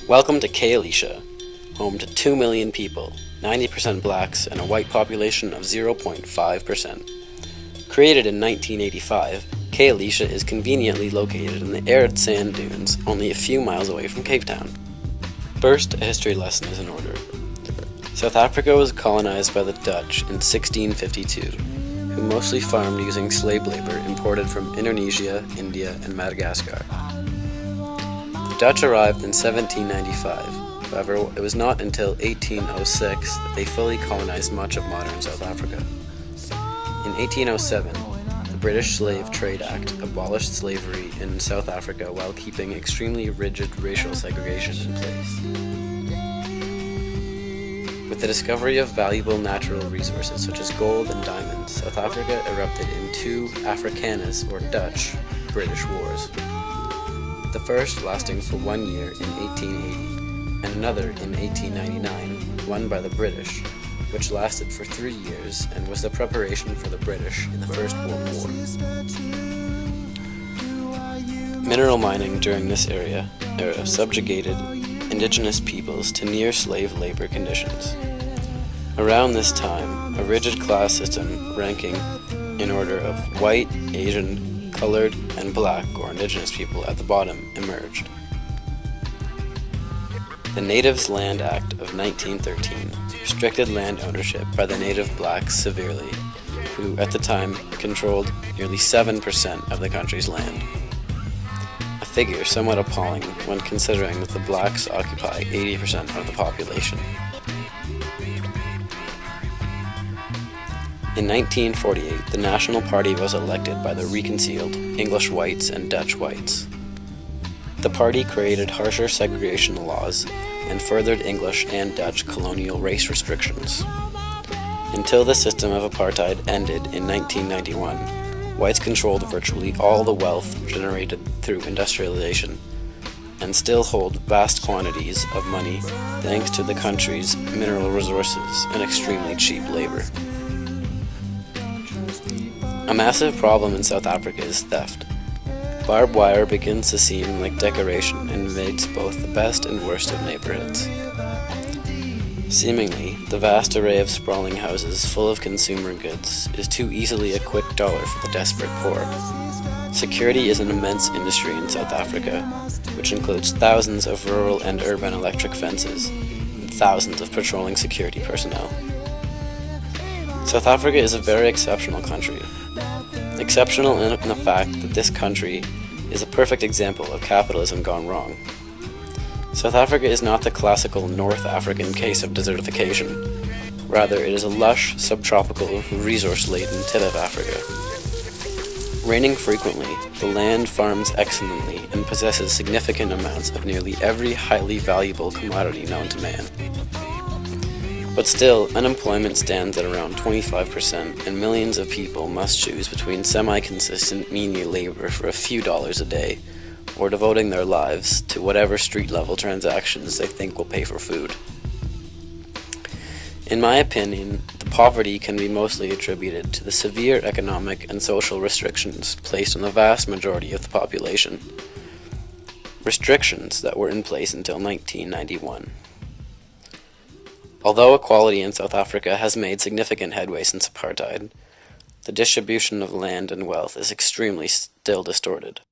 Welcome to Kaalisha, home to 2 million people, 90% blacks, and a white population of 0.5%. Created in 1985, Kaalisha is conveniently located in the arid sand dunes only a few miles away from Cape Town. First, a history lesson is in order. South Africa was colonized by the Dutch in 1652, who mostly farmed using slave labor imported from Indonesia, India, and Madagascar. The Dutch arrived in 1795, however, it was not until 1806 that they fully colonized much of modern South Africa. In 1807, the British Slave Trade Act abolished slavery in South Africa while keeping extremely rigid racial segregation in place. With the discovery of valuable natural resources such as gold and diamonds, South Africa erupted in two Afrikaners or Dutch British wars. The first lasting for 1 year in 1880 and another in 1899, won by the British, which lasted for 3 years and was the preparation for the British in the First World War. Mineral mining during this era subjugated indigenous peoples to near slave labor conditions. Around this time, a rigid class system ranking in order of white, Asian, colored, and black or indigenous people at the bottom emerged. The Natives Land Act of 1913 restricted land ownership by the native blacks severely, who at the time controlled nearly 7% of the country's land. A figure somewhat appalling when considering that the blacks occupy 80% of the population. In 1948, the National Party was elected by the reconciled English whites and Dutch whites. The party created harsher segregation laws and furthered English and Dutch colonial race restrictions. Until the system of apartheid ended in 1991, whites controlled virtually all the wealth generated through industrialization and still hold vast quantities of money thanks to the country's mineral resources and extremely cheap labor. A massive problem in South Africa is theft. Barbed wire begins to seem like decoration and invades both the best and worst of neighborhoods. Seemingly, the vast array of sprawling houses full of consumer goods is too easily a quick dollar for the desperate poor. Security is an immense industry in South Africa, which includes thousands of rural and urban electric fences, and thousands of patrolling security personnel. South Africa is a very exceptional country. Exceptional in the fact that this country is a perfect example of capitalism gone wrong. South Africa is not the classical North African case of desertification. Rather, it is a lush, subtropical, resource-laden tip of Africa. Raining frequently, the land farms excellently and possesses significant amounts of nearly every highly valuable commodity known to man. But still, unemployment stands at around 25%, and millions of people must choose between semi-consistent menial labor for a few dollars a day, or devoting their lives to whatever street-level transactions they think will pay for food. In my opinion, the poverty can be mostly attributed to the severe economic and social restrictions placed on the vast majority of the population. Restrictions that were in place until 1991. Although equality in South Africa has made significant headway since apartheid, the distribution of land and wealth is extremely still distorted.